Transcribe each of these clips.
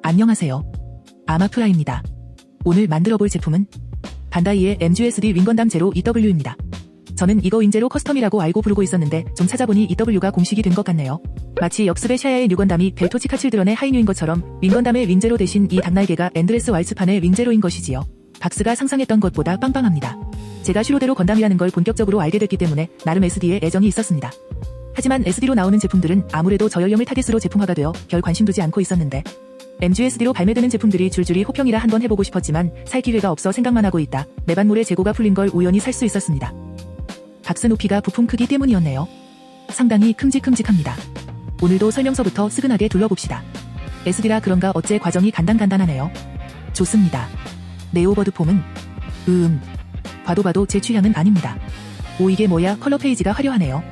안녕하세요. 아마프라입니다. 오늘 만들어볼 제품은 반다이의 MGSD 윙건담 제로 EW입니다. 저는 이거 윙제로 커스텀이라고 알고 부르고 있었는데 좀 찾아보니 EW가 공식이 된 것 같네요. 마치 역습의 샤야의 뉴건담이 벨토치카 칠드런의 하이뉴인 것처럼 윙건담의 윙제로 대신 이 닭날개가 엔드레스 왈츠판의 윙제로인 것이지요. 박스가 상상했던 것보다 빵빵합니다. 제가 슈로데로 건담이라는 걸 본격적으로 알게 됐기 때문에 나름 SD에 애정이 있었습니다. 하지만 SD로 나오는 제품들은 아무래도 저연령을 타깃으로 제품화가 되어 별 관심 두지 않고 있었는데 MGSD로 발매되는 제품들이 줄줄이 호평이라 한번 해보고 싶었지만 살 기회가 없어 생각만 하고 있다. 매반몰에 재고가 풀린 걸 우연히 살 수 있었습니다. 박스 높이가 부품 크기 때문이었네요. 상당히 큼직큼직합니다. 오늘도 설명서부터 스근하게 둘러봅시다. SD라 그런가 어째 과정이 간단하네요. 좋습니다. 네오버드 폼은 봐도 제 취향은 아닙니다. 오 이게 뭐야, 컬러 페이지가 화려하네요.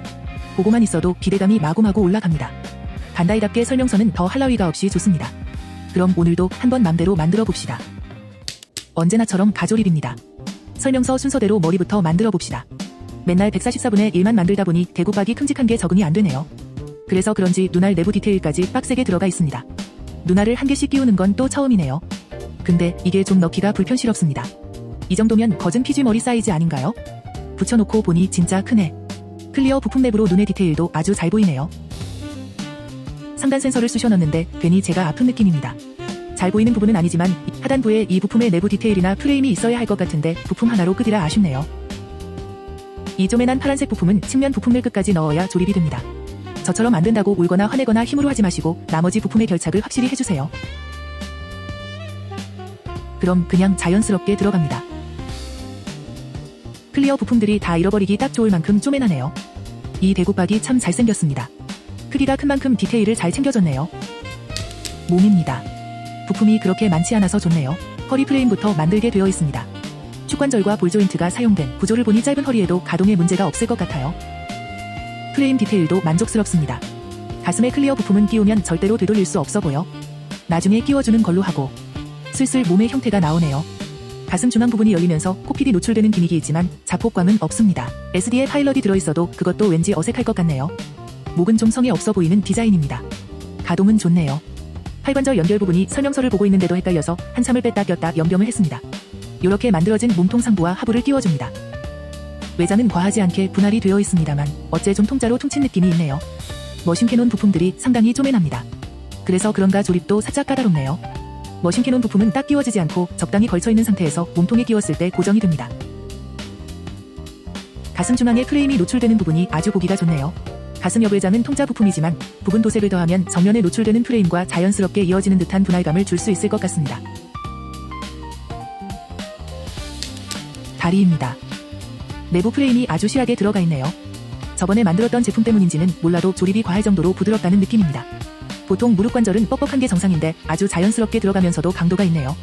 보고만 있어도 기대감이 마구마구 올라갑니다. 반다이답게 설명서는 더 할라위가 없이 좋습니다. 그럼 오늘도 한번 맘대로 만들어 봅시다. 언제나처럼 가조립입니다. 설명서 순서대로 머리부터 만들어 봅시다. 맨날 144분의 1만 만들다 보니 대구박이 큼직한 게 적응이 안 되네요. 그래서 그런지 눈알 내부 디테일까지 빡세게 들어가 있습니다. 눈알을 한 개씩 끼우는 건 또 처음이네요. 근데 이게 좀 넣기가 불편스럽습니다. 이 정도면 거진 피지 머리 사이즈 아닌가요? 붙여놓고 보니 진짜 크네. 클리어 부품 내부로 눈의 디테일도 아주 잘 보이네요. 상단 센서를 쑤셔 넣는데 괜히 제가 아픈 느낌입니다. 잘 보이는 부분은 아니지만 하단부에 이 부품의 내부 디테일이나 프레임이 있어야 할 것 같은데 부품 하나로 끝이라 아쉽네요. 이 쪼매난 파란색 부품은 측면 부품을 끝까지 넣어야 조립이 됩니다. 저처럼 안 된다고 울거나 화내거나 힘으로 하지 마시고 나머지 부품의 결착을 확실히 해주세요. 그럼 그냥 자연스럽게 들어갑니다. 클리어 부품들이 다 잃어버리기 딱 좋을 만큼 쪼매나네요. 이 대구박이 참 잘생겼습니다. 크기가 큰 만큼 디테일을 잘 챙겨줬네요. 몸입니다. 부품이 그렇게 많지 않아서 좋네요. 허리 프레임부터 만들게 되어 있습니다. 축관절과 볼 조인트가 사용된 구조를 보니 짧은 허리에도 가동에 문제가 없을 것 같아요. 프레임 디테일도 만족스럽습니다. 가슴에 클리어 부품은 끼우면 절대로 되돌릴 수 없어 보여. 나중에 끼워주는 걸로 하고. 슬슬 몸의 형태가 나오네요. 가슴 중앙 부분이 열리면서 코피디 노출되는 기믹이 있지만 자폭광은 없습니다. SD에 파일럿이 들어있어도 그것도 왠지 어색할 것 같네요. 목은 좀 성의 없어 보이는 디자인입니다. 가동은 좋네요. 팔관절 연결 부분이 설명서를 보고 있는데도 헷갈려서 한참을 뺐다 꼈다 연병을 했습니다. 이렇게 만들어진 몸통 상부와 하부를 끼워줍니다. 외장은 과하지 않게 분할이 되어 있습니다만 어째 좀 통짜로 퉁친 느낌이 있네요. 머신캐논 부품들이 상당히 쪼매납니다. 그래서 그런가 조립도 살짝 까다롭네요. 머신캐논 부품은 딱 끼워지지 않고 적당히 걸쳐있는 상태에서 몸통에 끼웠을 때 고정이 됩니다. 가슴 중앙에 프레임이 노출되는 부분이 아주 보기가 좋네요. 가슴 옆 외장은 통짜 부품이지만 부분 도색을 더하면 정면에 노출되는 프레임과 자연스럽게 이어지는 듯한 분할감을 줄 수 있을 것 같습니다. 다리입니다. 내부 프레임이 아주 실하게 들어가 있네요. 저번에 만들었던 제품 때문인지는 몰라도 조립이 과할 정도로 부드럽다는 느낌입니다. 보통 무릎 관절은 뻑뻑한 게 정상인데 아주 자연스럽게 들어가면서도 강도가 있네요.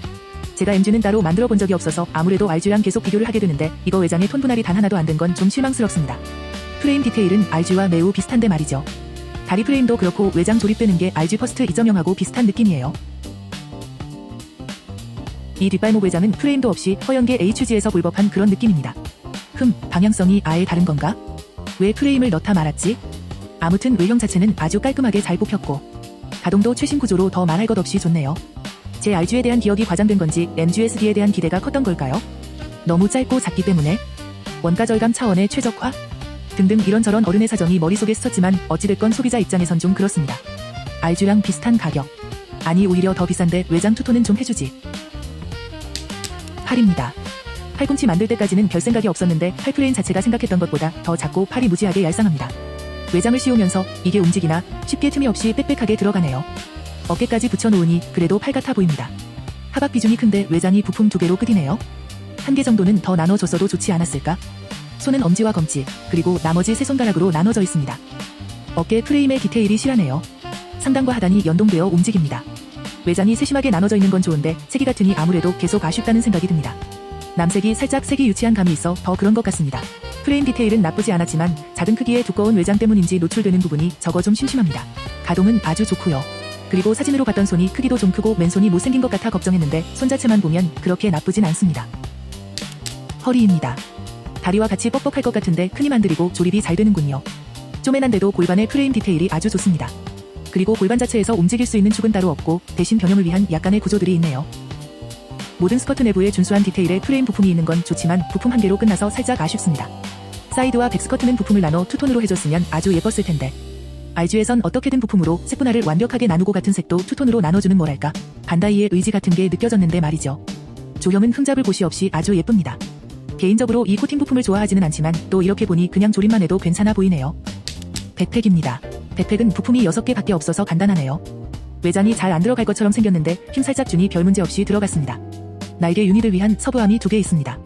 제가 MG는 따로 만들어 본 적이 없어서 아무래도 RG랑 계속 비교를 하게 되는데 이거 외장의 톤 분할이 단 하나도 안 된 건 좀 실망스럽습니다. 프레임 디테일은 RG와 매우 비슷한데 말이죠. 다리 프레임도 그렇고 외장 조립되는 게 RG 퍼스트 2.0하고 비슷한 느낌이에요. 이 뒷발목 외장은 프레임도 없이 허연계 HG에서 볼 법한 그런 느낌입니다. 방향성이 아예 다른 건가? 왜 프레임을 넣다 말았지? 아무튼 외형 자체는 아주 깔끔하게 잘 뽑혔고 가동도 최신 구조로 더 말할 것 없이 좋네요. 제 RG에 대한 기억이 과장된 건지 MGSD에 대한 기대가 컸던 걸까요? 너무 짧고 작기 때문에? 원가 절감 차원의 최적화? 등등 이런저런 어른의 사정이 머릿속에 스쳤지만 어찌됐건 소비자 입장에선 좀 그렇습니다. RG랑 비슷한 가격. 아니 오히려 더 비싼데 외장 투톤은 좀 해주지. 팔입니다. 팔꿈치 만들 때까지는 별 생각이 없었는데 팔 프레임 자체가 생각했던 것보다 더 작고 팔이 무지하게 얄쌍합니다. 외장을 씌우면서 이게 움직이나 쉽게 틈이 없이 빽빽하게 들어가네요. 어깨까지 붙여놓으니 그래도 팔 같아 보입니다. 하박 비중이 큰데 외장이 부품 2개로 끝이네요. 1개 정도는 더 나눠줬어도 좋지 않았을까? 손은 엄지와 검지, 그리고 나머지 세 손가락으로 나눠져 있습니다. 어깨 프레임의 디테일이 실하네요. 상단과 하단이 연동되어 움직입니다. 외장이 세심하게 나눠져 있는 건 좋은데 색이 같으니 아무래도 계속 아쉽다는 생각이 듭니다. 남색이 살짝 색이 유치한 감이 있어 더 그런 것 같습니다. 프레임 디테일은 나쁘지 않았지만 작은 크기의 두꺼운 외장 때문인지 노출되는 부분이 저거 좀 심심합니다. 가동은 아주 좋고요. 그리고 사진으로 봤던 손이 크기도 좀 크고 맨손이 못생긴 것 같아 걱정했는데 손 자체만 보면 그렇게 나쁘진 않습니다. 허리입니다. 다리와 같이 뻑뻑할 것 같은데 큰 힘 안 들이고 조립이 잘 되는군요. 쪼매난데도 골반의 프레임 디테일이 아주 좋습니다. 그리고 골반 자체에서 움직일 수 있는 축은 따로 없고 대신 변형을 위한 약간의 구조들이 있네요. 모든 스커트 내부에 준수한 디테일의 프레임 부품이 있는 건 좋지만 부품 한 개로 끝나서 살짝 아쉽습니다. 사이드와 백 스커트는 부품을 나눠 투톤으로 해줬으면 아주 예뻤을 텐데. RG에선 어떻게든 부품으로 색 분할을 완벽하게 나누고 같은 색도 투톤으로 나눠주는 뭐랄까 반다이의 의지 같은 게 느껴졌는데 말이죠. 조형은 흠잡을 곳이 없이 아주 예쁩니다. 개인적으로 이 코팅 부품을 좋아하지는 않지만 또 이렇게 보니 그냥 조립만 해도 괜찮아 보이네요. 백팩입니다. 백팩은 부품이 6개 밖에 없어서 간단하네요. 외장이 잘 안 들어갈 것처럼 생겼는데 힘 살짝 주니 별 문제 없이 들어갔습니다. 날개 유닛을 위한 서브암이 2개 있습니다.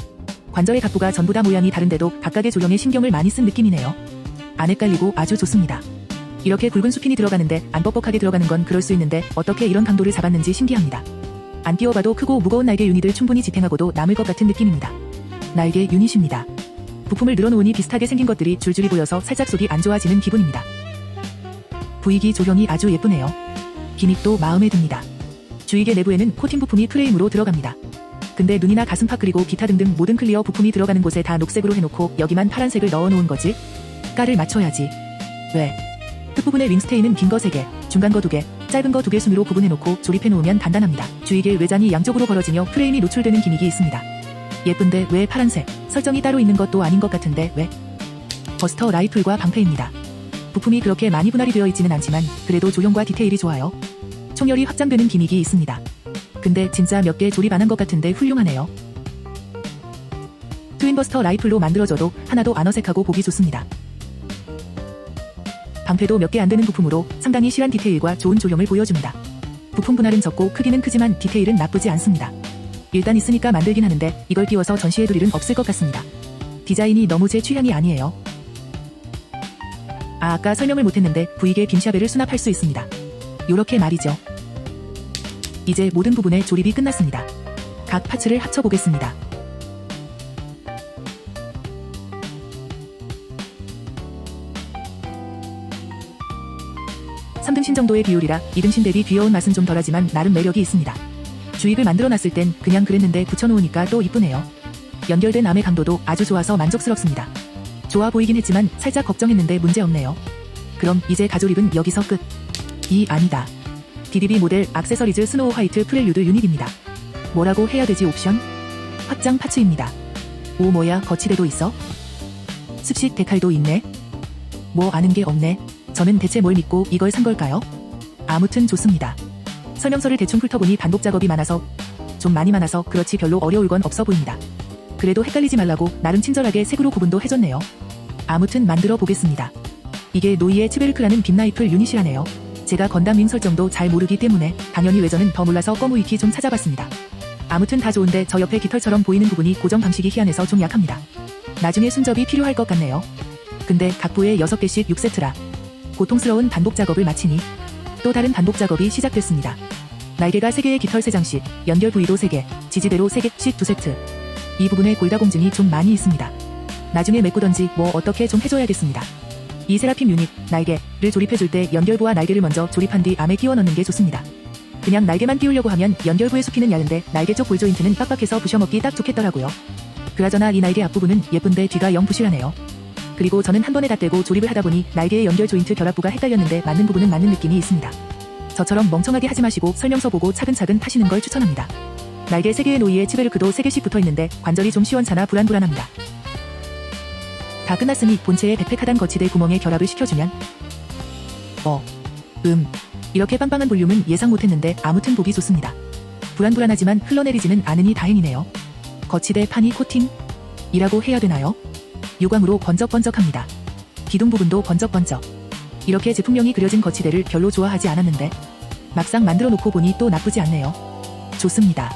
관절의 각부가 전부 다 모양이 다른데도 각각의 조형에 신경을 많이 쓴 느낌이네요. 안 헷갈리고 아주 좋습니다. 이렇게 굵은 수핀이 들어가는데 안 뻑뻑하게 들어가는 건 그럴 수 있는데 어떻게 이런 강도를 잡았는지 신기합니다. 안 끼워봐도 크고 무거운 날개 유닛을 충분히 지탱하고도 남을 것 같은 느낌입니다. 날개 유닛입니다. 부품을 늘어놓으니 비슷하게 생긴 것들이 줄줄이 보여서 살짝 속이 안 좋아지는 기분입니다. 부위기 조형이 아주 예쁘네요. 기믹도 마음에 듭니다. 주위개 내부에는 코팅 부품이 프레임으로 들어갑니다. 근데 눈이나 가슴팍 그리고 기타 등등 모든 클리어 부품이 들어가는 곳에 다 녹색으로 해놓고 여기만 파란색을 넣어놓은 거지? 깔을 맞춰야지. 왜? 끝부분에 윙스테인은 긴 거 3개, 중간 거 2개, 짧은 거 2개 순으로 구분해놓고 조립해놓으면 단단합니다. 주위개 외장이 양쪽으로 벌어지며 프레임이 노출되는 기믹이 있습니다. 예쁜데 왜 파란색? 설정이 따로 있는 것도 아닌 것 같은데 왜? 버스터 라이플과 방패입니다. 부품이 그렇게 많이 분할이 되어 있지는 않지만 그래도 조형과 디테일이 좋아요. 총열이 확장되는 기믹이 있습니다. 근데 진짜 몇 개 조립 안 한 것 같은데 훌륭하네요. 트윈버스터 라이플로 만들어져도 하나도 안 어색하고 보기 좋습니다. 방패도 몇 개 안 되는 부품으로 상당히 실한 디테일과 좋은 조형을 보여줍니다. 부품 분할은 적고 크기는 크지만 디테일은 나쁘지 않습니다. 일단 있으니까 만들긴 하는데 이걸 끼워서 전시해둘 일은 없을 것 같습니다. 디자인이 너무 제 취향이 아니에요. 아까 설명을 못했는데 부위계 빔샤벨을 수납할 수 있습니다. 요렇게 말이죠. 이제 모든 부분의 조립이 끝났습니다. 각 파츠를 합쳐보겠습니다. (3등신) 정도의 비율이라 2등신 대비 귀여운 맛은 좀 덜하지만 나름 매력이 있습니다. 주익을 만들어놨을 땐 그냥 그랬는데 붙여놓으니까 또 이쁘네요. 연결된 암의 강도도 아주 좋아서 만족스럽습니다. 좋아 보이긴 했지만 살짝 걱정했는데 문제없네요. 그럼 이제 가조립은 여기서 끝. 이 아니다. DDB 모델 액세서리즈 스노우 화이트 프렐류드 유닛입니다. 뭐라고 해야 되지 옵션? 확장 파츠입니다. 오 뭐야 거치대도 있어? 습식 데칼도 있네? 뭐 아는 게 없네. 저는 대체 뭘 믿고 이걸 산 걸까요? 아무튼 좋습니다. 설명서를 대충 훑어보니 반복 작업이 좀 많이 많아서 그렇지 별로 어려울 건 없어 보입니다. 그래도 헷갈리지 말라고 나름 친절하게 색으로 구분도 해줬네요. 아무튼 만들어 보겠습니다. 이게 노이의 치베르크라는 빔라이플 유닛이라네요. 제가 건담 윙 설정도 잘 모르기 때문에 당연히 외전은 더 몰라서 꺼무위키 좀 찾아봤습니다. 아무튼 다 좋은데 저 옆에 깃털처럼 보이는 부분이 고정 방식이 희한해서 좀 약합니다. 나중에 순접이 필요할 것 같네요. 근데 각 부에 6개씩 6세트라. 고통스러운 반복 작업을 마치니 또 다른 반복 작업이 시작됐습니다. 날개가 3개의 깃털 3장씩, 연결 부위도 3개, 지지대로 3개씩 2세트. 이 부분에 골다공증이 좀 많이 있습니다. 나중에 메꾸던지 뭐 어떻게 좀 해줘야겠습니다. 이 세라핌 유닛, 날개를 조립해줄 때 연결부와 날개를 먼저 조립한 뒤 암에 끼워 넣는 게 좋습니다. 그냥 날개만 끼우려고 하면 연결부의 수피는 얇은데 날개 쪽 볼 조인트는 빡빡해서 부셔먹기 딱 좋겠더라고요. 그나저나 이 날개 앞부분은 예쁜데 뒤가 영 부실하네요. 그리고 저는 한 번에 다 떼고 조립을 하다 보니 날개의 연결 조인트 결합부가 헷갈렸는데 맞는 부분은 맞는 느낌이 있습니다. 저처럼 멍청하게 하지 마시고 설명서 보고 차근차근 하시는 걸 추천합니다. 날개 3개의 노이에 치베르크도 3개씩 붙어있는데 관절이 좀 시원찮아 불안불안합니다. 다 끝났으니 본체의 백팩 하단 거치대 구멍에 결합을 시켜주면 이렇게 빵빵한 볼륨은 예상 못했는데 아무튼 보기 좋습니다. 불안불안하지만 흘러내리지는 않으니 다행이네요. 거치대 판이 코팅이라고 해야 되나요? 유광으로 번쩍번쩍합니다. 기둥 부분도 번쩍번쩍. 이렇게 제품명이 그려진 거치대를 별로 좋아하지 않았는데 막상 만들어 놓고 보니 또 나쁘지 않네요. 좋습니다.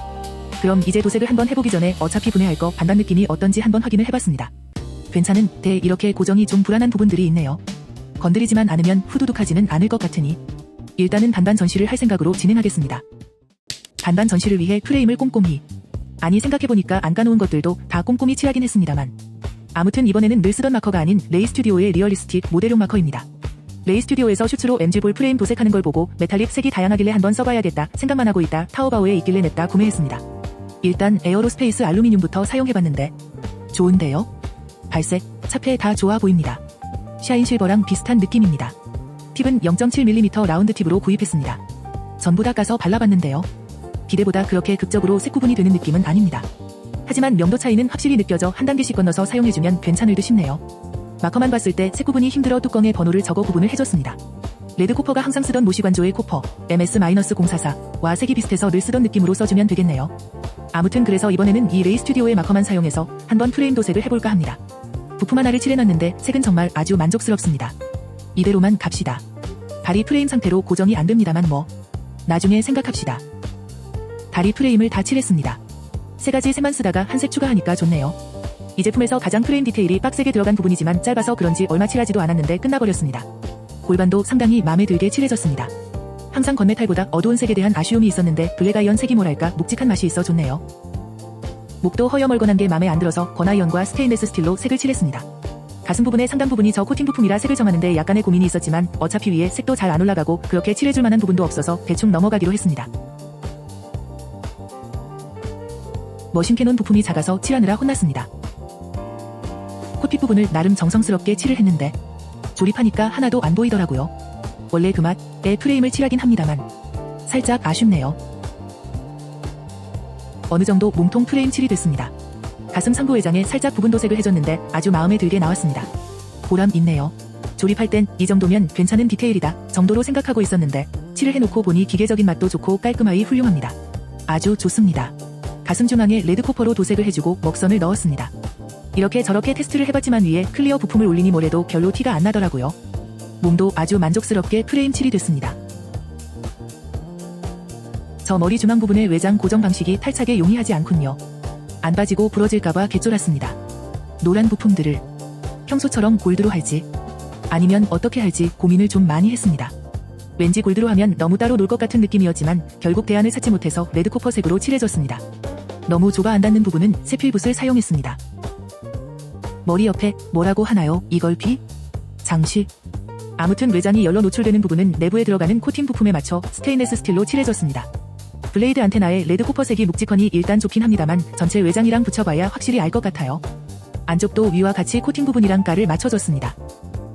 그럼 이제 도색을 한번 해보기 전에 어차피 분해할 거 반반 느낌이 어떤지 한번 확인을 해봤습니다. 괜찮은데 이렇게 고정이 좀 불안한 부분들이 있네요. 건드리지만 않으면 후두둑하지는 않을 것 같으니 일단은 반반 전시를 할 생각으로 진행하겠습니다. 반반 전시를 위해 프레임을 꼼꼼히 생각해보니까 안 까놓은 것들도 다 꼼꼼히 칠하긴 했습니다만 아무튼 이번에는 늘 쓰던 마커가 아닌 레이 스튜디오의 리얼리스틱 모델용 마커입니다. 레이 스튜디오에서 슈츠로 MG볼 프레임 도색하는 걸 보고 메탈릭 색이 다양하길래 한번 써봐야겠다 생각만 하고 있다 타오바오에 있길래 냈다 구매했습니다. 일단 에어로스페이스 알루미늄부터 사용해봤는데 좋은데요? 발색, 차폐 다 좋아 보입니다. 샤인 실버랑 비슷한 느낌입니다. 팁은 0.7mm 라운드 팁으로 구입했습니다. 전부 다 까서 발라봤는데요. 기대보다 그렇게 극적으로 색 구분이 되는 느낌은 아닙니다. 하지만 명도 차이는 확실히 느껴져 한 단계씩 건너서 사용해주면 괜찮을 듯 싶네요. 마커만 봤을 때 색 구분이 힘들어 뚜껑에 번호를 적어 구분을 해줬습니다. 레드코퍼가 항상 쓰던 모시관조의 코퍼 MS-044와 색이 비슷해서 늘 쓰던 느낌으로 써주면 되겠네요. 아무튼 그래서 이번에는 이 레이 스튜디오의 마커만 사용해서 한번 프레임 도색을 해볼까 합니다. 부품 하나를 칠해놨는데 색은 정말 아주 만족스럽습니다. 이대로만 갑시다. 다리 프레임 상태로 고정이 안됩니다만 뭐 나중에 생각합시다. 다리 프레임을 다 칠했습니다. 세 가지 색만 쓰다가 한 색 추가하니까 좋네요. 이 제품에서 가장 프레임 디테일이 빡세게 들어간 부분이지만 짧아서 그런지 얼마 칠하지도 않았는데 끝나버렸습니다. 골반도 상당히 마음에 들게 칠해졌습니다. 항상 건메탈보다 어두운 색에 대한 아쉬움이 있었는데 블랙아이언 색이 뭐랄까 묵직한 맛이 있어 좋네요. 목도 허여멀건한 게 마음에 안 들어서 권아이언과 스테인레스 스틸로 색을 칠했습니다. 가슴 부분의 상당 부분이 저 코팅 부품이라 색을 정하는데 약간의 고민이 있었지만 어차피 위에 색도 잘 안 올라가고 그렇게 칠해줄 만한 부분도 없어서 대충 넘어가기로 했습니다. 머신 캐논 부품이 작아서 칠하느라 혼났습니다. 콧빛 부분을 나름 정성스럽게 칠을 했는데 조립하니까 하나도 안 보이더라고요. 원래 그 맛에 프레임을 칠하긴 합니다만 살짝 아쉽네요. 어느 정도 몸통 프레임 칠이 됐습니다. 가슴 상부 외장에 살짝 부분 도색을 해줬는데 아주 마음에 들게 나왔습니다. 보람 있네요. 조립할 땐 이 정도면 괜찮은 디테일이다 정도로 생각하고 있었는데 칠을 해놓고 보니 기계적인 맛도 좋고 깔끔하이 훌륭합니다. 아주 좋습니다. 가슴 중앙에 레드코퍼로 도색을 해주고 먹선을 넣었습니다. 이렇게 저렇게 테스트를 해봤지만 위에 클리어 부품을 올리니 뭐래도 별로 티가 안 나더라고요. 몸도 아주 만족스럽게 프레임 칠이 됐습니다. 저 머리 중앙 부분의 외장 고정 방식이 탈착에 용이하지 않군요. 안 빠지고 부러질까봐 개쫄았습니다. 노란 부품들을 평소처럼 골드로 할지 아니면 어떻게 할지 고민을 좀 많이 했습니다. 왠지 골드로 하면 너무 따로 놀 것 같은 느낌이었지만 결국 대안을 찾지 못해서 레드코퍼 색으로 칠해줬습니다. 너무 좁아 안 닿는 부분은 세필붓을 사용했습니다. 머리 옆에 뭐라고 하나요? 이걸 비? 장식? 아무튼 외장이 열러 노출되는 부분은 내부에 들어가는 코팅 부품에 맞춰 스테인레스 스틸로 칠해줬습니다. 블레이드 안테나에 레드코퍼 색이 묵직하니 일단 좋긴 합니다만 전체 외장이랑 붙여봐야 확실히 알 것 같아요. 안쪽도 위와 같이 코팅 부분이랑 깔을 맞춰줬습니다.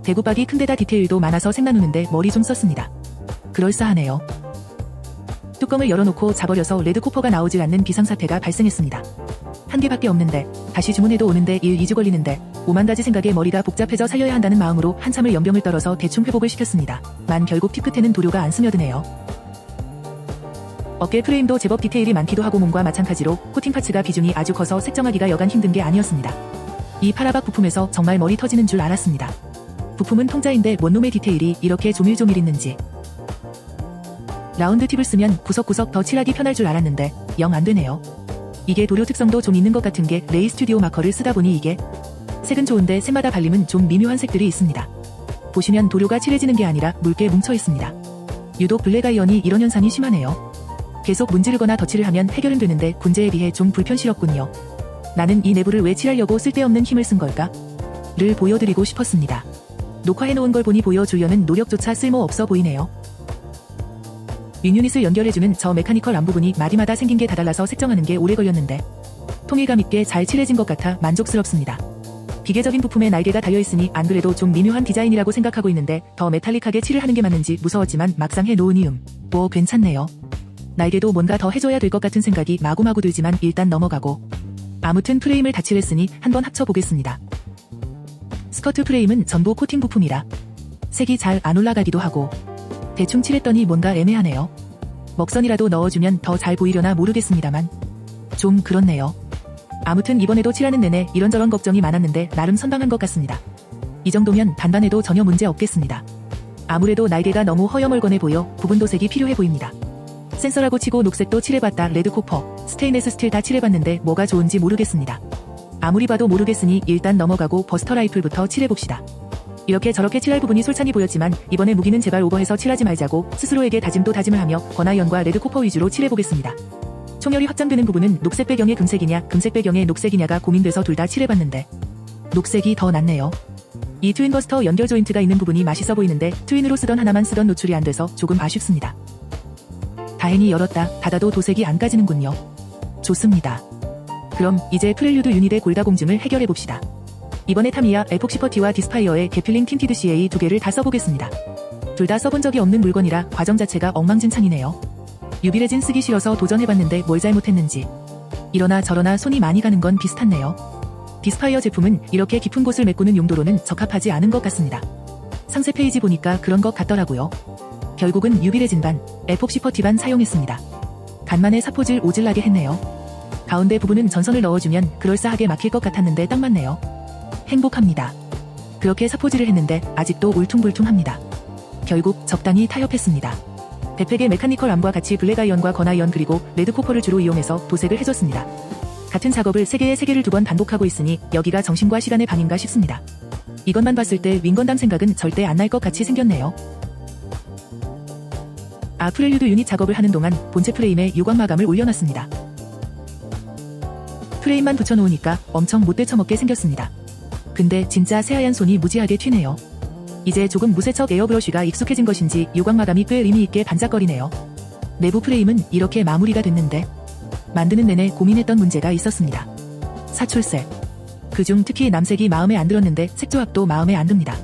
대구박이 큰데다 디테일도 많아서 색나누는데 머리 좀 썼습니다. 그럴싸하네요. 뚜껑을 열어놓고 자버려서 레드코퍼가 나오질 않는 비상사태가 발생했습니다. 한 개밖에 없는데 다시 주문해도 오는데 1-2주 걸리는데 오만 가지 생각에 머리가 복잡해져 살려야 한다는 마음으로 한참을 연병을 떨어서 대충 회복을 시켰습니다. 만 결국 팁 끝에는 도료가 안 스며드네요. 어깨 프레임도 제법 디테일이 많기도 하고 몸과 마찬가지로 코팅 파츠가 비중이 아주 커서 색정하기가 여간 힘든 게 아니었습니다. 이 파라박 부품에서 정말 머리 터지는 줄 알았습니다. 부품은 통자인데 뭔 놈의 디테일이 이렇게 조밀조밀 있는지. 라운드 팁을 쓰면 구석구석 더 칠하기 편할 줄 알았는데 영 안 되네요. 이게 도료 특성도 좀 있는 것 같은 게 레이 스튜디오 마커를 쓰다 보니 이게 색은 좋은데 색마다 발림은 좀 미묘한 색들이 있습니다. 보시면 도료가 칠해지는 게 아니라 묽게 뭉쳐 있습니다. 유독 블랙아이언이 이런 현상이 심하네요. 계속 문지르거나 덧칠을 하면 해결은 되는데 군제에 비해 좀 불편스럽군요. 나는 이 내부를 왜 칠하려고 쓸데없는 힘을 쓴 걸까? 를 보여드리고 싶었습니다. 녹화해놓은 걸 보니 보여주려는 노력조차 쓸모없어 보이네요. 윈유닛을 연결해주는 저 메카니컬 안 부분이 마디마다 생긴 게 다 달라서 색정하는 게 오래 걸렸는데 통일감 있게 잘 칠해진 것 같아 만족스럽습니다. 기계적인 부품에 날개가 달려있으니 안 그래도 좀 미묘한 디자인이라고 생각하고 있는데 더 메탈릭하게 칠을 하는 게 맞는지 무서웠지만 막상 해놓으니 뭐 괜찮네요. 날개도 뭔가 더 해줘야 될 것 같은 생각이 마구마구 들지만 일단 넘어가고 아무튼 프레임을 다 칠했으니 한번 합쳐보겠습니다. 스커트 프레임은 전부 코팅 부품이라 색이 잘 안 올라가기도 하고 대충 칠했더니 뭔가 애매하네요. 먹선이라도 넣어주면 더 잘 보이려나 모르겠습니다만 좀 그렇네요. 아무튼 이번에도 칠하는 내내 이런저런 걱정이 많았는데 나름 선방한 것 같습니다. 이 정도면 반반해도 전혀 문제 없겠습니다. 아무래도 날개가 너무 허여멀건해 보여 부분 도색이 필요해 보입니다. 센서라고 치고 녹색도 칠해봤다 레드코퍼, 스테인레스 스틸 다 칠해봤는데 뭐가 좋은지 모르겠습니다. 아무리 봐도 모르겠으니 일단 넘어가고 버스터 라이플부터 칠해봅시다. 이렇게 저렇게 칠할 부분이 솔찬히 보였지만 이번에 무기는 제발 오버해서 칠하지 말자고 스스로에게 다짐도 다짐을 하며 권아이언과 레드코퍼 위주로 칠해보겠습니다. 총열이 확장되는 부분은 녹색 배경의 금색이냐 금색 배경의 녹색이냐가 고민돼서 둘 다 칠해봤는데 녹색이 더 낫네요. 이 트윈버스터 연결 조인트가 있는 부분이 맛있어 보이는데 트윈으로 쓰던 하나만 쓰던 노출이 안 돼서 조금 아쉽습니다. 다행히 열었다 닫아도 도색이 안 까지는군요. 좋습니다. 그럼 이제 프렐류드 유닛의 골다 공증을 해결해봅시다. 이번에 타미야 에폭시 퍼티와 디스파이어의 게필링 틴티드 CA 두 개를 다 써보겠습니다. 둘 다 써본 적이 없는 물건이라 과정 자체가 엉망진창이네요. UV레진 쓰기 싫어서 도전해봤는데 뭘 잘못했는지 이러나 저러나 손이 많이 가는 건 비슷하네요. 디스파이어 제품은 이렇게 깊은 곳을 메꾸는 용도로는 적합하지 않은 것 같습니다. 상세 페이지 보니까 그런 것 같더라고요. 결국은 UV레진 반, 에폭시 퍼티 반 사용했습니다. 간만에 사포질 오질나게 했네요. 가운데 부분은 전선을 넣어주면 그럴싸하게 막힐 것 같았는데 딱 맞네요. 행복합니다. 그렇게 사포질을 했는데 아직도 울퉁불퉁합니다. 결국 적당히 타협했습니다. 백팩의 메카니컬 암과 같이 블랙 아이언과 건 아이언 그리고 레드 코퍼를 주로 이용해서 도색을 해줬습니다. 같은 작업을 3개를 2번 반복하고 있으니 여기가 정신과 시간의 방인가 싶습니다. 이것만 봤을 때 윙건담 생각은 절대 안 날 것 같이 생겼네요. 프렐류드 유닛 작업을 하는 동안 본체 프레임에 유광 마감을 올려놨습니다. 프레임만 붙여놓으니까 엄청 못돼 처먹게 생겼습니다. 근데 진짜 새하얀 손이 무지하게 튀네요. 이제 조금 무쇠척 에어브러쉬가 익숙해진 것인지 유광 마감이 꽤 의미있게 반짝거리네요. 내부 프레임은 이렇게 마무리가 됐는데 만드는 내내 고민했던 문제가 있었습니다. 사출색. 그중 특히 남색이 마음에 안 들었는데 색조합도 마음에 안 듭니다.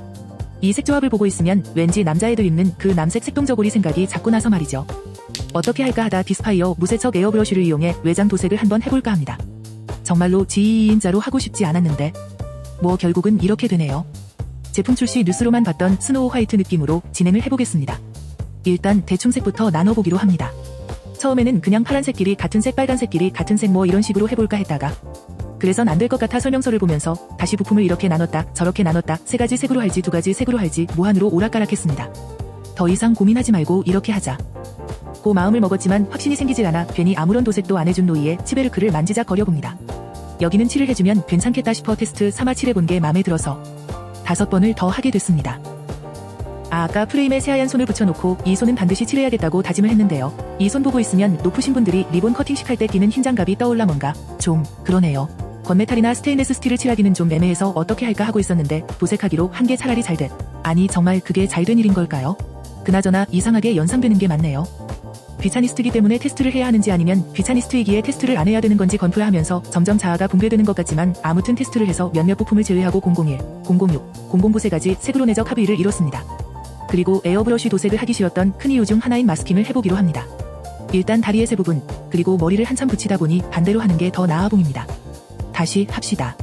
이 색조합을 보고 있으면 왠지 남자애들 입는 그 남색 색동저고리 생각이 자꾸 나서 말이죠. 어떻게 할까 하다 디스파이어 무쇠척 에어브러쉬를 이용해 외장 도색을 한번 해볼까 합니다. 정말로 G2인자로 하고 싶지 않았는데 뭐 결국은 이렇게 되네요. 제품 출시 뉴스로만 봤던 스노우 화이트 느낌으로 진행을 해보겠습니다. 일단 대충 색부터 나눠보기로 합니다. 처음에는 그냥 파란색끼리 같은 색, 빨간색끼리 같은 색 뭐 이런 식으로 해볼까 했다가 그래선 안 될 것 같아 설명서를 보면서 다시 부품을 이렇게 나눴다 저렇게 나눴다 3가지 색으로 할지 2가지 색으로 할지 무한으로 오락가락했습니다. 더 이상 고민하지 말고 이렇게 하자. 고 마음을 먹었지만 확신이 생기질 않아 괜히 아무런 도색도 안 해준 노이의 치베르크를 만지작거려봅니다. 여기는 칠을 해주면 괜찮겠다 싶어 테스트 3화 칠해본 게 마음에 들어서 5번을 더 하게 됐습니다. 아까 프레임에 새하얀 손을 붙여놓고 이 손은 반드시 칠해야겠다고 다짐을 했는데요. 이 손 보고 있으면 높으신 분들이 리본 커팅식 할 때 끼는 흰 장갑이 떠올라 뭔가 좀 그러네요. 건메탈이나 스테인레스 스틸을 칠하기는 좀 애매해서 어떻게 할까 하고 있었는데 도색하기로 한 게 차라리 잘 돼. 아니 정말 그게 잘 된 일인 걸까요? 그나저나 이상하게 연상되는 게 많네요. 귀차니스트기 때문에 테스트를 해야 하는지 아니면 귀차니스트이기에 테스트를 안 해야 되는 건지 건프하면서 점점 자아가 붕괴되는 것 같지만 아무튼 테스트를 해서 몇몇 부품을 제외하고 001, 006, 009 세 가지 색으로 내적 합의를 이뤘습니다. 그리고 에어브러쉬 도색을 하기 싫었던 큰 이유 중 하나인 마스킹을 해보기로 합니다. 일단 다리의 세 부분, 그리고 머리를 한참 붙이다 보니 반대로 하는 게 더 나아 보입니다. 다시 합시다.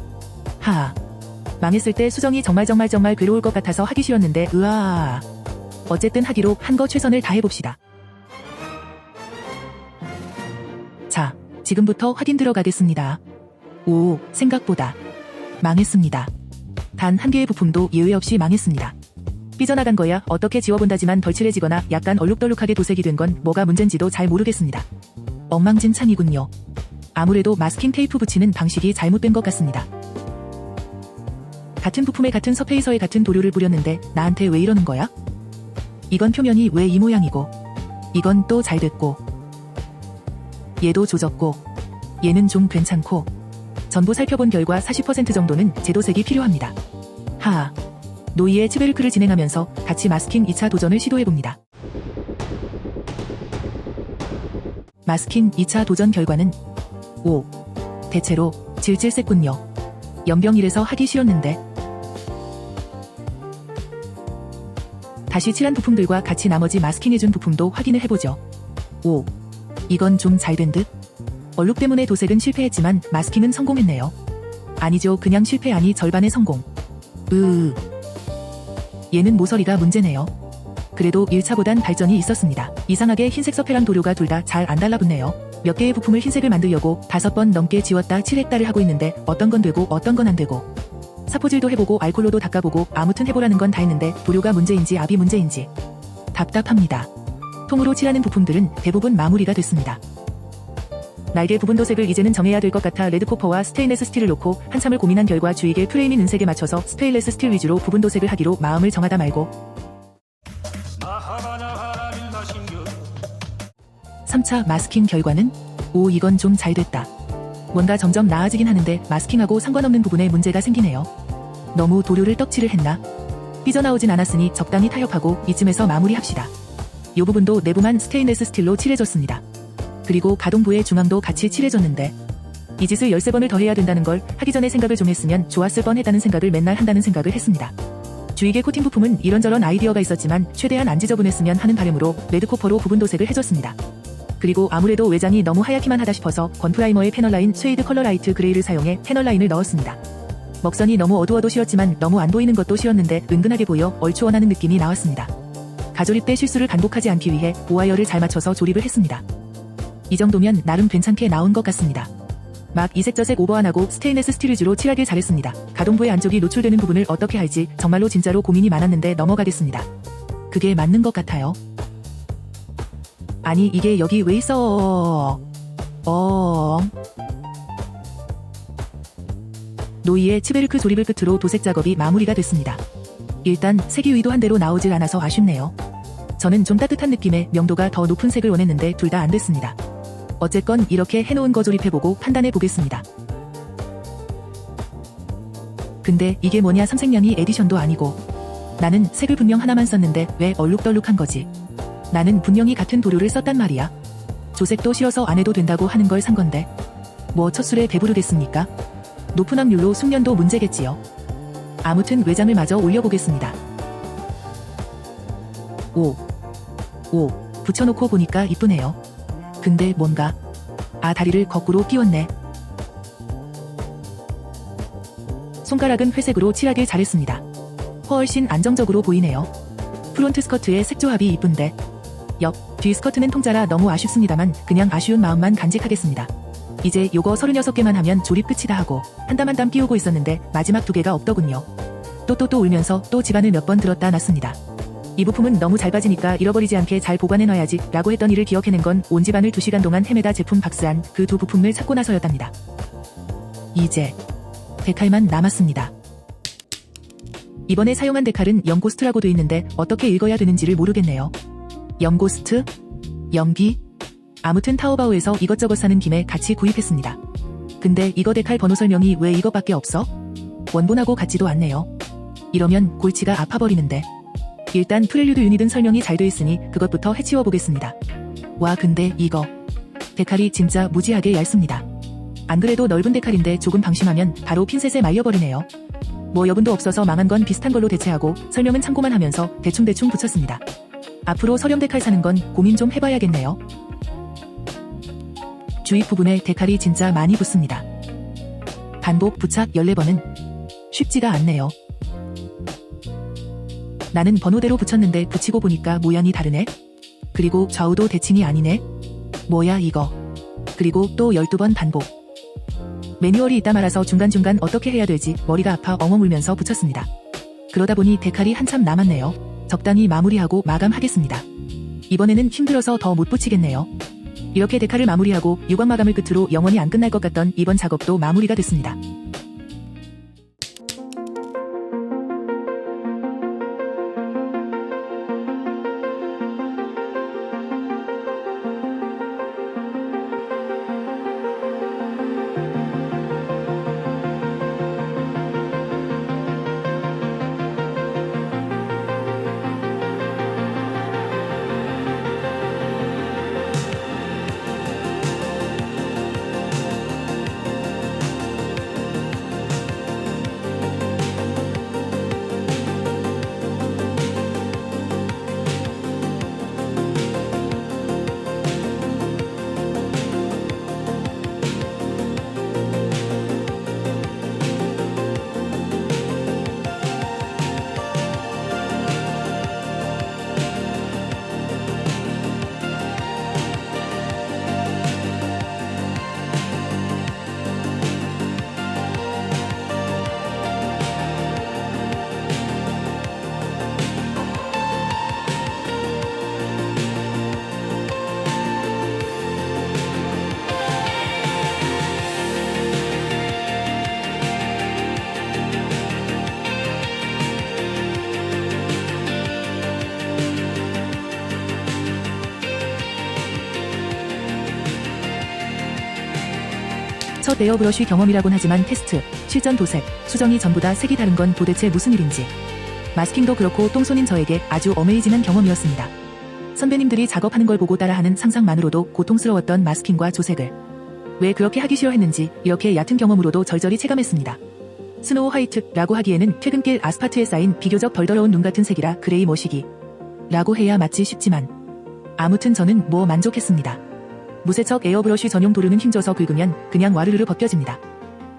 하하. 망했을 때 수정이 정말 괴로울 것 같아서 하기 싫었는데 으아. 어쨌든 하기로 한 거 최선을 다해봅시다. 자, 지금부터 확인 들어가겠습니다. 오, 생각보다 망했습니다. 단 한 개의 부품도 예외 없이 망했습니다. 삐져나간 거야 어떻게 지워본다지만 덜 칠해지거나 약간 얼룩덜룩하게 도색이 된 건 뭐가 문제인지도 잘 모르겠습니다. 엉망진창이군요. 아무래도 마스킹 테이프 붙이는 방식이 잘못된 것 같습니다. 같은 부품에 같은 서페이서에 같은 도료를 뿌렸는데 나한테 왜 이러는 거야? 이건 표면이 왜 이 모양이고 이건 또 잘 됐고 얘도 조졌고 얘는 좀 괜찮고 전부 살펴본 결과 40% 정도는 재도색이 필요합니다. 하하. 노이의 치베르크를 진행하면서 같이 마스킹 2차 도전을 시도해봅니다. 마스킹 2차 도전 결과는 오. 대체로 질질셌군요. 연병이라서 하기 싫었는데 다시 칠한 부품들과 같이 나머지 마스킹해준 부품도 확인을 해보죠. 오. 이건 좀 잘 된 듯? 얼룩 때문에 도색은 실패했지만 마스킹은 성공했네요. 아니죠, 그냥 실패 아니 절반의 성공. 얘는 모서리가 문제네요. 그래도 1차보단 발전이 있었습니다. 이상하게 흰색 서페랑 도료가 둘 다 잘 안 달라붙네요. 몇 개의 부품을 흰색을 만들려고 5번 넘게 지웠다 칠했다를 하고 있는데 어떤 건 되고 어떤 건 안 되고 사포질도 해보고 알콜로도 닦아보고 아무튼 해보라는 건 다 했는데 도료가 문제인지 압이 문제인지 답답합니다. 통으로 칠하는 부품들은 대부분 마무리가 됐습니다. 날개 부분 도색을 이제는 정해야 될 것 같아 레드코퍼와 스테인레스 스틸을 놓고 한참을 고민한 결과 주익의 프레임이 은색에 맞춰서 스테인레스 스틸 위주로 부분 도색을 하기로 마음을 정하다 말고 3차 마스킹 결과는 오, 이건 좀 잘 됐다. 뭔가 점점 나아지긴 하는데 마스킹하고 상관없는 부분에 문제가 생기네요. 너무 도료를 떡칠을 했나? 삐져나오진 않았으니 적당히 타협하고 이쯤에서 마무리합시다. 이 부분도 내부만 스테인레스 스틸로 칠해줬습니다. 그리고 가동부의 중앙도 같이 칠해줬는데 이 짓을 13번을 더 해야 된다는 걸 하기 전에 생각을 좀 했으면 좋았을 뻔했다는 생각을 맨날 한다는 생각을 했습니다. 주위계 코팅 부품은 이런저런 아이디어가 있었지만 최대한 안 지저분했으면 하는 바람으로 레드코퍼로 부분 도색을 해줬습니다. 그리고 아무래도 외장이 너무 하얗기만 하다 싶어서 건프라이머의 패널라인 쉐이드 컬러 라이트 그레이를 사용해 패널라인을 넣었습니다. 먹선이 너무 어두워도 싫었지만 너무 안 보이는 것도 싫었는데 은근하게 보여 얼추 원하는 느낌이 나왔습니다. 가조립 때 실수를 반복하지 않기 위해 오와이어를 잘 맞춰서 조립을 했습니다. 이 정도면 나름 괜찮게 나온 것 같습니다. 막 이색저색 오버 안 하고 스테인레스 스틸 위주로 칠하길 잘했습니다. 가동부의 안쪽이 노출되는 부분을 어떻게 할지 정말로 진짜로 고민이 많았는데 넘어가겠습니다. 그게 맞는 것 같아요. 아니 이게 여기 왜 있어? 노이의 치베르크 조립을 끝으로 도색 작업이 마무리가 됐습니다. 일단 색이 의도한 대로 나오질 않아서 아쉽네요. 저는 좀 따뜻한 느낌의 명도가 더 높은 색을 원했는데 둘 다 안 됐습니다. 어쨌건 이렇게 해놓은 거 조립해보고 판단해 보겠습니다. 근데 이게 뭐냐, 삼색냥이 에디션도 아니고. 나는 색을 분명 하나만 썼는데 왜 얼룩덜룩한 거지? 나는 분명히 같은 도료를 썼단 말이야. 조색도 싫어서 안 해도 된다고 하는 걸 산 건데. 뭐 첫 술에 배부르겠습니까? 높은 확률로 숙련도 문제겠지요. 아무튼 외장을 마저 올려보겠습니다. 오, 붙여놓고 보니까 이쁘네요. 근데 뭔가 다리를 거꾸로 끼웠네. 손가락은 회색으로 칠하길 잘했습니다. 훨씬 안정적으로 보이네요. 프론트 스커트의 색 조합이 이쁜데 뒤 스커트는 통짜라 너무 아쉽습니다만 그냥 아쉬운 마음만 간직하겠습니다. 이제 요거 36개만 하면 조립 끝이다 하고 한 땀 한 땀 끼우고 있었는데 마지막 2개가 없더군요. 또 울면서 또 집안을 몇 번 들었다 놨습니다. 이 부품은 너무 잘 빠지니까 잃어버리지 않게 잘 보관해놔야지 라고 했던 이를 기억해낸 건 온 집안을 2시간 동안 헤매다 제품 박스한 그 두 부품을 찾고 나서였답니다. 이제 데칼만 남았습니다. 이번에 사용한 데칼은 영고스트라고 돼 있는데 어떻게 읽어야 되는지를 모르겠네요. 영고스트? 영기? 아무튼 타오바오에서 이것저것 사는 김에 같이 구입했습니다. 근데 이거 데칼 번호 설명이 왜 이것밖에 없어? 원본하고 같지도 않네요. 이러면 골치가 아파버리는데. 일단 프렐류드 유닛은 설명이 잘 돼 있으니 그것부터 해치워 보겠습니다. 와 근데 이거 데칼이 진짜 무지하게 얇습니다. 안 그래도 넓은 데칼인데 조금 방심하면 바로 핀셋에 말려버리네요. 뭐 여분도 없어서 망한 건 비슷한 걸로 대체하고 설명은 참고만 하면서 대충대충 붙였습니다. 앞으로 서령 데칼 사는 건 고민 좀 해봐야겠네요. 주입 부분에 데칼이 진짜 많이 붙습니다. 반복 부착 14번은 쉽지가 않네요. 나는 번호대로 붙였는데 붙이고 보니까 모양이 다르네? 그리고 좌우도 대칭이 아니네? 뭐야 이거. 그리고 또 12번 반복. 매뉴얼이 있다 말아서 중간중간 어떻게 해야 될지 머리가 아파 엉엉 울면서 붙였습니다. 그러다 보니 데칼이 한참 남았네요. 적당히 마무리하고 마감하겠습니다. 이번에는 힘들어서 더 못 붙이겠네요. 이렇게 데칼을 마무리하고 유광 마감을 끝으로 영원히 안 끝날 것 같던 이번 작업도 마무리가 됐습니다. 첫 에어브러쉬 경험이라곤 하지만 테스트, 실전 도색, 수정이 전부 다 색이 다른 건 도대체 무슨 일인지. 마스킹도 그렇고 똥손인 저에게 아주 어메이징한 경험이었습니다. 선배님들이 작업하는 걸 보고 따라하는 상상만으로도 고통스러웠던 마스킹과 조색을 왜 그렇게 하기 싫어했는지 이렇게 얕은 경험으로도 절절히 체감했습니다. 스노우 화이트라고 하기에는 퇴근길 아스파트에 쌓인 비교적 덜 더러운 눈 같은 색이라 그레이 머시기 라고 해야 맞지 싶지만 아무튼 저는 뭐 만족했습니다. 무세척 에어브러쉬 전용 도르는 힘줘서 긁으면 그냥 와르르르 벗겨집니다.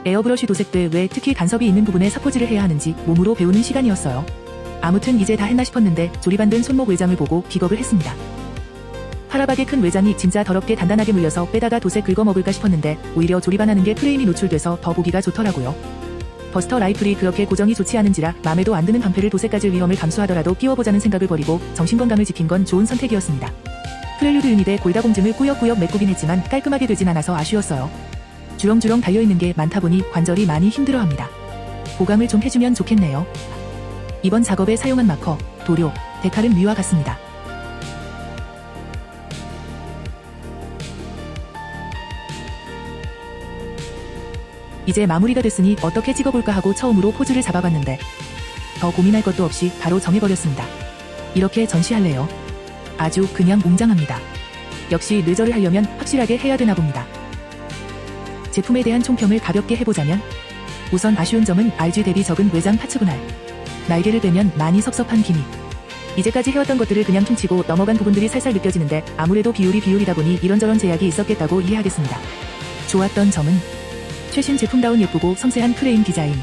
에어브러쉬 도색대 왜 특히 간섭이 있는 부분에 사포질을 해야 하는지 몸으로 배우는 시간이었어요. 아무튼 이제 다 했나 싶었는데 조립안 된 손목 외장을 보고 기겁을 했습니다. 파라박의 큰 외장이 진짜 더럽게 단단하게 물려서 빼다가 도색 긁어 먹을까 싶었는데 오히려 조립안 하는 게 프레임이 노출돼서 더 보기가 좋더라고요. 버스터 라이플이 그렇게 고정이 좋지 않은지라 맘에도 안 드는 방패를 도색까지 위험을 감수하더라도 끼워보자는 생각을 버리고 정신건강을 지킨 건 좋은 선택이었습니다. 프렐류드 유닛에 골다공증을 꾸역꾸역 메꾸긴 했지만 깔끔하게 되진 않아서 아쉬웠어요. 주렁주렁 달려있는 게 많다 보니 관절이 많이 힘들어합니다. 보강을 좀 해주면 좋겠네요. 이번 작업에 사용한 마커, 도료, 데칼은 위와 같습니다. 이제 마무리가 됐으니 어떻게 찍어볼까 하고 처음으로 포즈를 잡아봤는데 더 고민할 것도 없이 바로 정해버렸습니다. 이렇게 전시할래요. 아주 그냥 웅장합니다. 역시 르저를 하려면 확실하게 해야 되나 봅니다. 제품에 대한 총평을 가볍게 해보자면 우선 아쉬운 점은 RG 대비 적은 외장 파츠 분할, 날개를 빼면 많이 섭섭한 기믹, 이제까지 해왔던 것들을 그냥 퉁치고 넘어간 부분들이 살살 느껴지는데 아무래도 비율이다 보니 이런저런 제약이 있었겠다고 이해하겠습니다. 좋았던 점은 최신 제품다운 예쁘고 섬세한 프레임 디자인,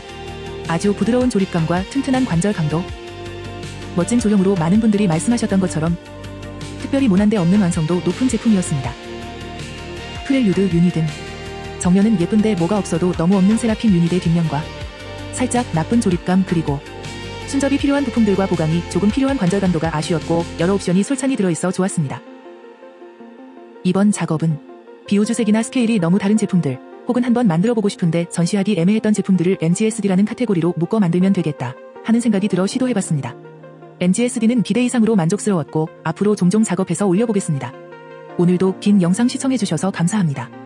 아주 부드러운 조립감과 튼튼한 관절 강도, 멋진 조형으로 많은 분들이 말씀하셨던 것처럼 특별히 모난 데 없는 완성도 높은 제품이었습니다. 프렐류드 유닛은 정면은 예쁜데 뭐가 없어도 너무 없는 세라핀 유닛의 뒷면과 살짝 나쁜 조립감, 그리고 순접이 필요한 부품들과 보강이 조금 필요한 관절 강도가 아쉬웠고 여러 옵션이 솔찬히 들어있어 좋았습니다. 이번 작업은 비우주색이나 스케일이 너무 다른 제품들 혹은 한번 만들어보고 싶은데 전시하기 애매했던 제품들을 MGSD라는 카테고리로 묶어 만들면 되겠다 하는 생각이 들어 시도해봤습니다. MGSD는 기대 이상으로 만족스러웠고 앞으로 종종 작업해서 올려보겠습니다. 오늘도 긴 영상 시청해주셔서 감사합니다.